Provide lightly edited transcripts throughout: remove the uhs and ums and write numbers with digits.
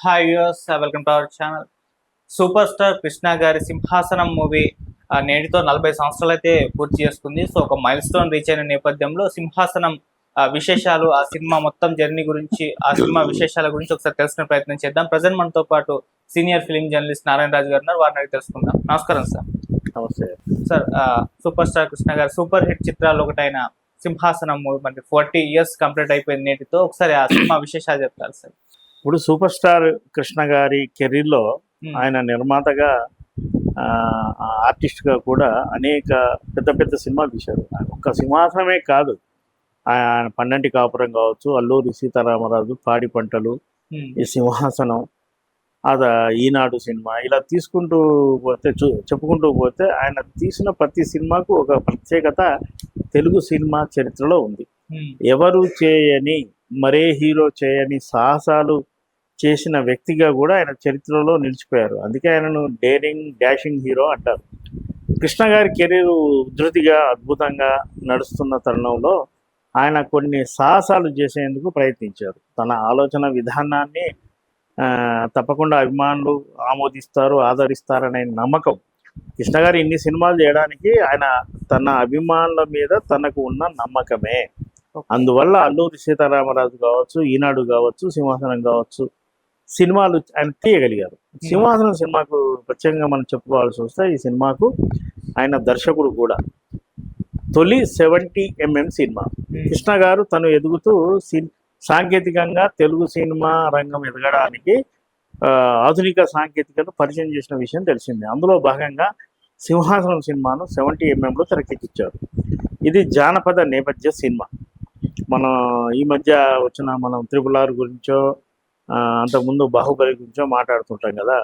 Hi use welcome to our channel. Super star Krishna గారి సింహాసనం movie నేటితో 40 సంవత్సరాలు అయితే పూర్తి చేసుకుంది. సో ఒక మైల్ స్టోన్ రీచ్ అయిన నేపథ్యంలో సింహాసనం విశేషాలు, ఆ సినిమా మొత్తం జర్నీ గురించి, ఆ సినిమా విశేషాల గురించి ఒకసారి తెలుసుకునే ప్రయత్నం చేద్దాం. ప్రజెంట్ మనతో పాటు సీనియర్ ఫిలిం జర్నలిస్ట్ నారాయణ రాజు గారు ఉన్నారు. వారిని అడిగి తెలుసుకుందాం. నమస్కారం సార్. నమస్తే సార్, సూపర్ స్టార్ కృష్ణ గారు సూపర్ హిట్ చిత్రాలు ఒకటైన సింహాసనం మూవీ మనకి 40 years కంప్లీట్ అయిపోయింది నేటితో. ఒకసారి ఆ సినిమా విశేషాలు చెప్తారు సార్. ఇప్పుడు సూపర్ స్టార్ కృష్ణ గారి కెరీర్లో ఆయన నిర్మాతగా, ఆర్టిస్ట్గా కూడా అనేక పెద్ద పెద్ద సినిమాలు తీశారు. ఒక్క సింహాసనమే కాదు, ఆయన పన్నంటి కాపురం కావచ్చు, అల్లూరి సీతారామరాజు, పాడి పంటలు, ఈ సింహాసనం, అది ఈనాడు సినిమా, ఇలా తీసుకుంటూ పోతే చెప్పుకుంటూ పోతే ఆయన తీసిన ప్రతి సినిమాకు ఒక ప్రత్యేకత తెలుగు సినిమా చరిత్రలో ఉంది. ఎవరు చేయని, మరే హీరో చేయని సాహసాలు చేసిన వ్యక్తిగా కూడా ఆయన చరిత్రలో నిలిచిపోయారు. అందుకే ఆయనను డేరింగ్ డాషింగ్ హీరో అంటారు. కృష్ణ గారి కెరీర్ ఉధృతిగా అద్భుతంగా నడుస్తున్న తరుణంలో ఆయన కొన్ని సాహసాలు చేసేందుకు ప్రయత్నించారు. తన ఆలోచన విధానాన్ని తప్పకుండా అభిమానులు ఆమోదిస్తారు, ఆదరిస్తారనే నమ్మకం. కృష్ణ గారు ఇన్ని సినిమాలు చేయడానికి ఆయన తన అభిమానుల మీద తనకు ఉన్న నమ్మకమే. అందువల్ల అల్లూరి సీతారామరాజు కావచ్చు, ఈనాడు కావచ్చు, సింహాసనం కావచ్చు సినిమాలు ఆయన తీయగలిగారు. సింహాసనం సినిమాకు ప్రత్యేకంగా మనం చెప్పుకోవాల్సి వస్తే, ఈ సినిమాకు ఆయన దర్శకుడు కూడా. తొలి 70mm సినిమా. కృష్ణ గారు తను ఎదుగుతూ సాంకేతికంగా తెలుగు సినిమా రంగం ఎదగడానికి ఆధునిక సాంకేతికతను పరిచయం చేసిన విషయం తెలిసిందే. అందులో భాగంగా సింహాసనం సినిమాను 70mmలో తెరకెక్కించారు. ఇది జానపద నేపథ్య సినిమా. మనం ఈ మధ్య వచ్చిన మనం RRR గురించో, అంతకుముందు బాహుబలి గురించో మాట్లాడుతుంటాం కదా.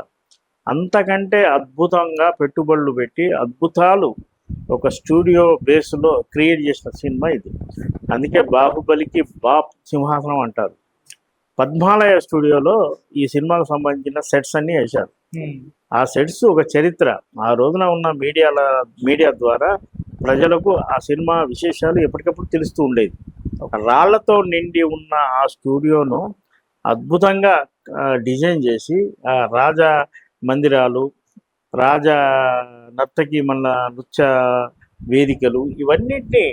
అంతకంటే అద్భుతంగా పెట్టుబడులు పెట్టి అద్భుతాలు ఒక స్టూడియో బేస్లో క్రియేట్ చేసిన సినిమా ఇది. అందుకే బాహుబలికి బాప్ సింహాసనం అంటారు. పద్మాలయ స్టూడియోలో ఈ సినిమాకు సంబంధించిన సెట్స్ అన్నీ వేశారు. ఆ సెట్స్ ఒక చరిత్ర. ఆ రోజున ఉన్న మీడియా ద్వారా ప్రజలకు ఆ సినిమా విశేషాలు ఎప్పటికప్పుడు తెలుస్తూ ఉండేది. రాళ్లతో నిండి ఉన్న ఆ స్టూడియోను అద్భుతంగా డిజైన్ చేసి, రాజా మందిరాలు, రాజా నర్తకి మళ్ళా నృత్య వేదికలు, ఇవన్నిటినీ,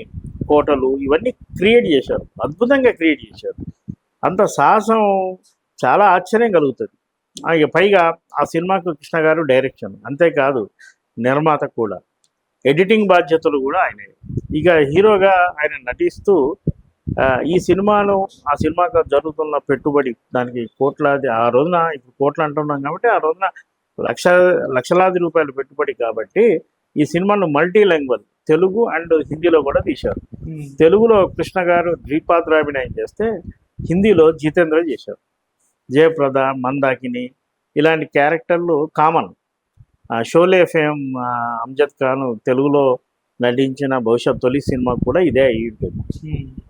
కోటలు, ఇవన్నీ క్రియేట్ చేశారు. అద్భుతంగా క్రియేట్ చేశారు. అంత సాహసం చాలా ఆశ్చర్యం కలుగుతుంది. ఇక పైగా ఆ సినిమాకు కృష్ణ గారు డైరెక్షన్, అంతేకాదు నిర్మాత కూడా, ఎడిటింగ్ బాధ్యతలు కూడా ఆయనే. ఇక హీరోగా ఆయన నటిస్తూ ఈ సినిమాను, ఆ సినిమాకు జరుగుతున్న పెట్టుబడి, దానికి కోట్లాది, ఆ రోజున ఇప్పుడు కోట్లు అంటున్నాం కాబట్టి ఆ రోజున లక్షలాది రూపాయల పెట్టుబడి కాబట్టి ఈ సినిమాను మల్టీలాంగ్వేజ్, తెలుగు అండ్ హిందీలో కూడా తీశారు. తెలుగులో కృష్ణ గారు ద్విపాత్రాభినయం చేస్తే, హిందీలో జితేంద్ర చేశారు. జయప్రద, మందాకిని ఇలాంటి క్యారెక్టర్లు కామన్. షోలే ఫేమ్ అమ్జద్ ఖాన్ తెలుగులో నటించిన బహుశా తొలి సినిమా కూడా ఇదే అయి ఉంటుంది.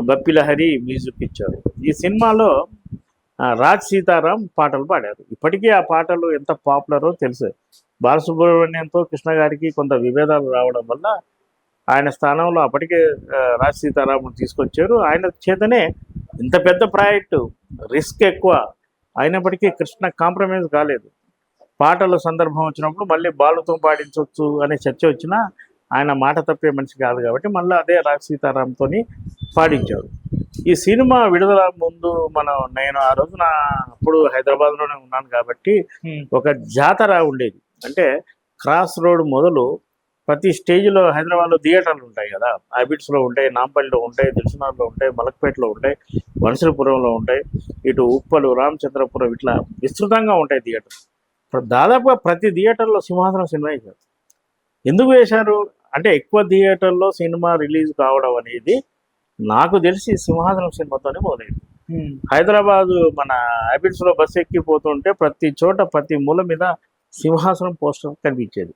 బప్పిలహరి మ్యూజిక్ ఇచ్చారు. ఈ సినిమాలో రాజ్ సీతారాం పాటలు పాడారు. ఇప్పటికీ ఆ పాటలు ఎంత పాపులరో తెలుసు. బాలసుబ్రహ్మణ్యంతో కృష్ణ గారికి కొంత విభేదాలు రావడం వల్ల ఆయన స్థానంలో అప్పటికే రాజ్ సీతారామును తీసుకొచ్చారు. ఆయన చేతనే ఇంత పెద్ద ప్రాజెక్టు, రిస్క్ ఎక్కువ అయినప్పటికీ కృష్ణ కాంప్రమైజ్ కాలేదు. పాటల సందర్భం వచ్చినప్పుడు మళ్ళీ బాలుతో పాడించవచ్చు అనే చర్చ వచ్చినా ఆయన మాట తప్పే మనిషి కాదు కాబట్టి మళ్ళీ అదే రాజ్ సీతారాంతో పాడించారు. ఈ సినిమా విడుదల ముందు నేను ఆ రోజున అప్పుడు హైదరాబాద్లోనే ఉన్నాను కాబట్టి ఒక జాతర ఉండేది. అంటే క్రాస్ రోడ్ మొదలు ప్రతి స్టేజ్లో హైదరాబాద్లో థియేటర్లు ఉంటాయి కదా. హ్యాబిట్స్లో ఉంటాయి, నాంపల్లిలో ఉంటాయి, దిల్సునార్లో ఉంటాయి, మలక్పేటలో ఉంటాయి, వనసలపురంలో ఉంటాయి, ఇటు ఉప్పలు, రామచంద్రపురం, ఇట్లా విస్తృతంగా ఉంటాయి థియేటర్. దాదాపుగా ప్రతి థియేటర్లో సింహాసనం సినిమా వేశారు. ఎందుకు వేశారు అంటే, ఎక్కువ థియేటర్లో సినిమా రిలీజ్ కావడం అనేది నాకు తెలిసి సింహాసనం సినిమాతోనే మొదలైంది. హైదరాబాదు మన హ్యాబిట్స్లో బస్సు ఎక్కిపోతుంటే ప్రతి చోట, ప్రతి మూల మీద సింహాసనం పోస్టర్ కనిపించేది.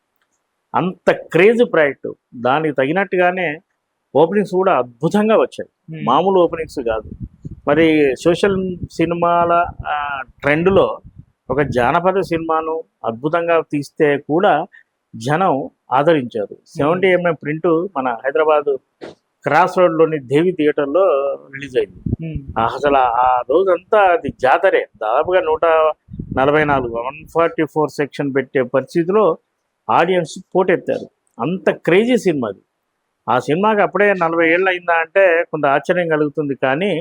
అంత క్రేజీ ప్రాజెక్టు. దానికి తగినట్టుగానే ఓపెనింగ్స్ కూడా అద్భుతంగా వచ్చాయి, మామూలు ఓపెనింగ్స్ కాదు. మరి సోషల్ సినిమాల ట్రెండ్లో ఒక జానపద సినిమాను అద్భుతంగా తీస్తే కూడా జనం ఆదరించారు. 70mm ప్రింట్ మన హైదరాబాదు క్రాస్ రోడ్లోని దేవి థియేటర్లో రిలీజ్ అయింది. అసలు ఆ రోజంతా అది జాతరే. దాదాపుగా 44 144 సెక్షన్ పెట్టే పరిస్థితిలో ఆడియన్స్ పోటెత్తారు. అంత క్రేజీ సినిమా అది. ఆ సినిమాకి అప్పుడే 40 ఏళ్ళు అయిందా అంటే కొంత ఆశ్చర్యం కలుగుతుంది. కానీ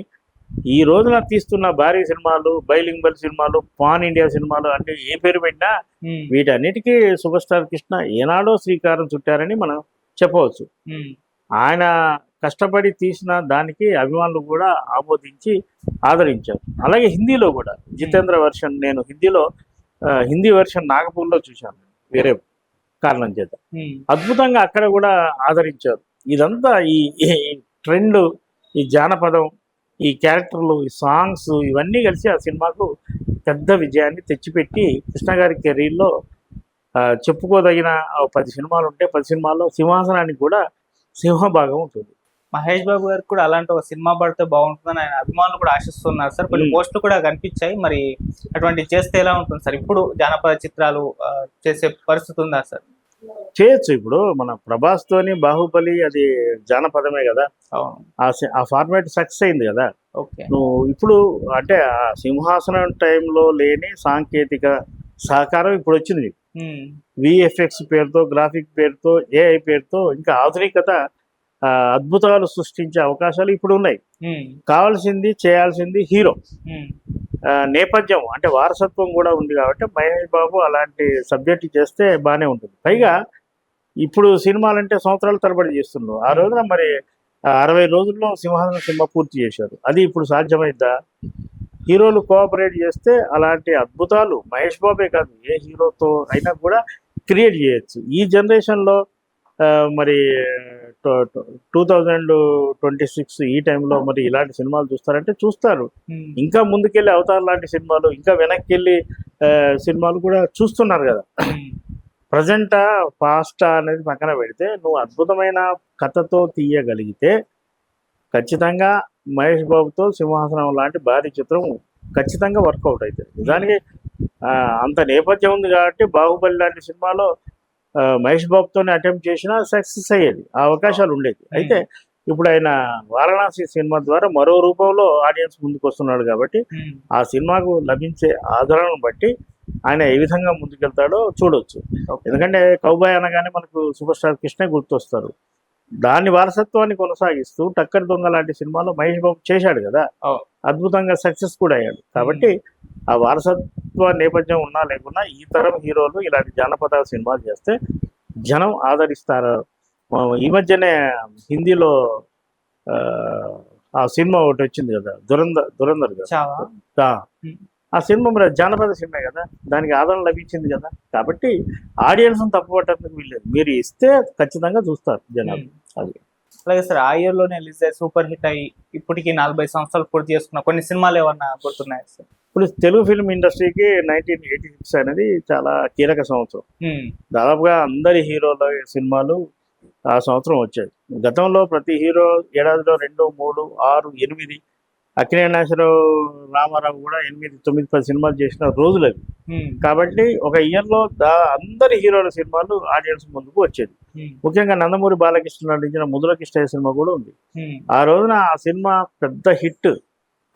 ఈ రోజున తీస్తున్న భారీ సినిమాలు, బైలింగ్వల్ సినిమాలు, పాన్ ఇండియా సినిమాలు అంటే ఏ పేరు పెట్టినా వీటన్నిటికీ సూపర్ స్టార్ కృష్ణ ఏనాడో శ్రీకారం చుట్టారని మనం చెప్పవచ్చు. ఆయన కష్టపడి తీసిన దానికి అభిమానులు కూడా ఆమోదించి ఆదరించారు. అలాగే హిందీలో కూడా జితేంద్ర వర్షన్, నేను హిందీ వర్షన్ నాగపూర్లో చూశాను వేరే కారణం చేత. అద్భుతంగా అక్కడ కూడా ఆదరించారు. ఇదంతా ఈ ట్రెండ్, ఈ జానపదం, ఈ క్యారెక్టర్లు, ఈ సాంగ్స్ ఇవన్నీ కలిసి ఆ సినిమాకు పెద్ద విజయాన్ని తెచ్చిపెట్టి కృష్ణ గారి కెరీర్లో చెప్పుకోదగిన 10 సినిమాలు ఉంటే 10 సినిమాల్లో సింహాసనానికి కూడా సింహభాగం ఉంటుంది. మహేష్ బాబు గారికి కూడా అలాంటి ఒక సినిమా పడితే బాగుంటుందని ఆయన అభిమానులు కూడా ఆశిస్తున్నారు సార్. కొన్ని పోస్టులు కూడా కనిపించాయి. మరి అటువంటి చేస్తే ఎలా ఉంటుంది సార్? ఇప్పుడు జానపద చిత్రాలు చేసే పరిస్థితి ఉందా సార్? చేయొచ్చు. ఇప్పుడు మన ప్రభాస్ తోని బాహుబలి అది జానపదమే కదా. ఆ ఫార్మాట్ సక్సెస్ అయింది కదా. నువ్వు ఇప్పుడు అంటే ఆ సింహాసనం టైంలో లేని సాంకేతిక సహకారం ఇప్పుడు వచ్చింది. విఎఫ్ఎక్స్ పేరుతో, గ్రాఫిక్ పేరుతో, ఏఐ పేరుతో ఇంకా ఆధునికత అద్భుతాలు సృష్టించే అవకాశాలు ఇప్పుడు ఉన్నాయి. కావాల్సింది చేయాల్సింది హీరో నేపథ్యం అంటే వారసత్వం కూడా ఉంది. కాబట్టి మహేష్ బాబు అలాంటి సబ్జెక్ట్ చేస్తే బాగానే ఉంటుంది. పైగా ఇప్పుడు సినిమాలంటే సంవత్సరాల తరబడి చేస్తున్నారు. ఆ రోజున మరి 60 రోజుల్లో సింహాసనం సినిమా పూర్తి చేశారు. అది ఇప్పుడు సాధ్యమైద్దా? హీరోలు కోఆపరేట్ చేస్తే అలాంటి అద్భుతాలు మహేష్ బాబే కాదు ఏ హీరోతో అయినా కూడా క్రియేట్ చేయొచ్చు. ఈ జనరేషన్లో మరి 2026 ఈ టైంలో మరి ఇలాంటి సినిమాలు చూస్తారంటే చూస్తారు. ఇంకా ముందుకెళ్ళి అవతార్ లాంటి సినిమాలు, ఇంకా వెనక్కి వెళ్ళి సినిమాలు కూడా చూస్తున్నారు కదా. ప్రజెంటా పాస్టా అనేది పక్కన పెడితే నువ్వు అద్భుతమైన కథతో తీయగలిగితే ఖచ్చితంగా మహేష్ బాబుతో సింహాసనం లాంటి భారీ చిత్రం ఖచ్చితంగా వర్కౌట్ అవుతుంది. నిజానికి అంత నేపథ్యం ఉంది కాబట్టి బాహుబలి లాంటి సినిమాలో మహేష్ బాబుతోనే అటెంప్ట్ చేసినా సక్సెస్ అయ్యేది, ఆ అవకాశాలు ఉండేది. అయితే ఇప్పుడు ఆయన వారణాసి సినిమా ద్వారా మరో రూపంలో ఆడియన్స్ ముందుకు వస్తున్నాడు కాబట్టి ఆ సినిమాకు లభించే ఆదరణను బట్టి ఆయన ఏ విధంగా ముందుకెళ్తాడో చూడొచ్చు. ఎందుకంటే కౌబాయ్ అనగానే మనకు సూపర్ స్టార్ కృష్ణ గుర్తొస్తారు. దాని వారసత్వాన్ని కొనసాగిస్తూ టక్కరి దొంగ లాంటి సినిమాలో మహేష్ బాబు చేశాడు కదా, అద్భుతంగా సక్సెస్ కూడా అయ్యాడు. కాబట్టి ఆ వారసత్వ నేపథ్యం ఉన్నా లేకున్నా ఈ తరం హీరోలు ఇలాంటి జానపద సినిమాలు చేస్తే జనం ఆదరిస్తారు. ఈ మధ్యనే హిందీలో ఆ సినిమా ఒకటి వచ్చింది కదా, దురంధర్ కదా. ఆ సినిమా మరి జానపద సినిమా కదా, దానికి ఆదరణ లభించింది కదా. కాబట్టి ఆడియన్స్ తప్పుపట్టడానికి వీల్లేదు. మీరు ఇస్తే ఖచ్చితంగా చూస్తారు జనాలు. అది అలాగే సార్, ఆ ఇయర్ లోనే రిలీజ్ అయ్యి సూపర్ హిట్ అయ్యి ఇప్పటికి 40 సంవత్సరాలు పూర్తి చేసుకున్న కొన్ని సినిమాలు ఏమన్నా గుర్తున్నాయి సార్? ఇప్పుడు తెలుగు ఫిల్మ్ ఇండస్ట్రీకి 1986 అనేది చాలా కీలక సంవత్సరం. దాదాపుగా అందరి హీరోల సినిమాలు ఆ సంవత్సరం వచ్చాయి. గతంలో ప్రతి హీరో ఏడాదిలో 2, 3, 6, 8 అక్కినేని నాగేశ్వరరావు, రామారావు కూడా 8, 9, 10 సినిమాలు చేసిన రోజులు అవి. కాబట్టి ఒక ఇయర్లో అందరి హీరోల సినిమాలు ఆడియన్స్ ముందుకు వచ్చేది. ముఖ్యంగా నందమూరి బాలకృష్ణ నటించిన ముదురకిష్టయ్య సినిమా కూడా ఉంది. ఆ రోజున ఆ సినిమా పెద్ద హిట్.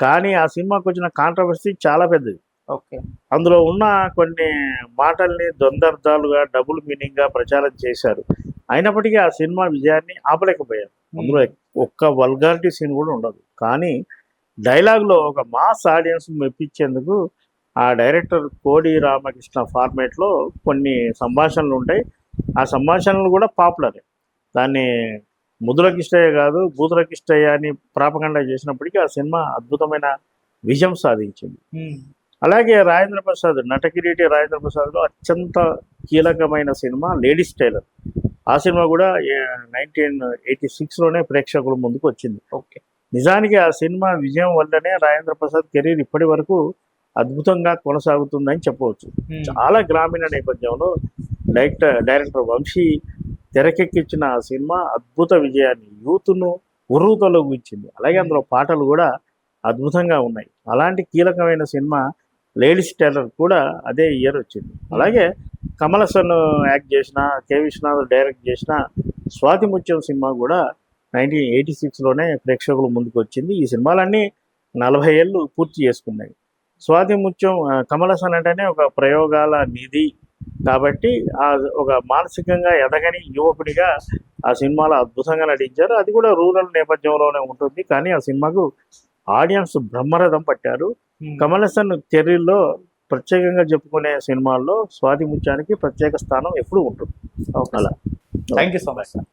కానీ ఆ సినిమాకి వచ్చిన కాంట్రవర్సీ చాలా పెద్దది. అందులో ఉన్న కొన్ని మాటల్ని ద్వంద్వార్థాలుగా, డబుల్ మీనింగ్గా ప్రచారం చేశారు. అయినప్పటికీ ఆ సినిమా విజయాన్ని ఆపలేకపోయారు. అందులో ఒక్క వల్గారిటీ సీన్ కూడా ఉండదు. కానీ డైలాగ్లో ఒక మాస్ ఆడియన్స్ మెప్పించేందుకు ఆ డైరెక్టర్ కోడి రామకృష్ణ ఫార్మేట్లో కొన్ని సంభాషణలు ఉంటాయి. ఆ సంభాషణలు కూడా పాపులరే. దాన్ని ముదురకిష్టయ్య కాదు బూదురకిష్టయ్య అని ప్రాపగండా చేసినప్పటికీ ఆ సినిమా అద్భుతమైన విజయం సాధించింది. అలాగే రాజేంద్ర ప్రసాద్, నటకిరీటి రాజేంద్ర ప్రసాద్లో అత్యంత కీలకమైన సినిమా లేడీస్ టైలర్. ఆ సినిమా కూడా 1986లోనే ప్రేక్షకుల ముందుకు వచ్చింది. నిజానికి ఆ సినిమా విజయం వల్లనే రాజేంద్ర ప్రసాద్ కెరీర్ ఇప్పటి వరకు అద్భుతంగా కొనసాగుతుందని చెప్పవచ్చు. చాలా గ్రామీణ నేపథ్యంలో డైరెక్టర్ వంశీ తెరకెక్కించిన ఆ సినిమా అద్భుత విజయాన్ని, యూత్ను ఉర్రూతలోకి ఇచ్చింది. అలాగే అందులో పాటలు కూడా అద్భుతంగా ఉన్నాయి. అలాంటి కీలకమైన సినిమా లేడీస్ టైలర్ కూడా అదే ఇయర్ వచ్చింది. అలాగే కమల్ హాసన్ యాక్ట్ చేసిన, కె విశ్వనాథ్ డైరెక్ట్ చేసిన స్వాతి ముత్యం సినిమా కూడా 1986లోనే ప్రేక్షకుల ముందుకు వచ్చింది. ఈ సినిమాలన్నీ 40 ఏళ్ళు పూర్తి చేసుకున్నాయి. స్వాతి ముత్యం కమల్ హాసన్ అంటేనే ఒక ప్రయోగాల నిధి కాబట్టి ఒక మానసికంగా ఎదగని యువకుడిగా ఆ సినిమాలో అద్భుతంగా నటించారు. అది కూడా రూరల్ నేపథ్యంలోనే ఉంటుంది, కానీ ఆ సినిమాకు ఆడియన్స్ బ్రహ్మరథం పట్టారు. కమల్ హాసన్ కెరీర్లో ప్రత్యేకంగా చెప్పుకునే సినిమాల్లో స్వాతి ముత్యానికి ప్రత్యేక స్థానం ఎప్పుడూ ఉంటుంది. ఓకే, అలా thank you so much sir.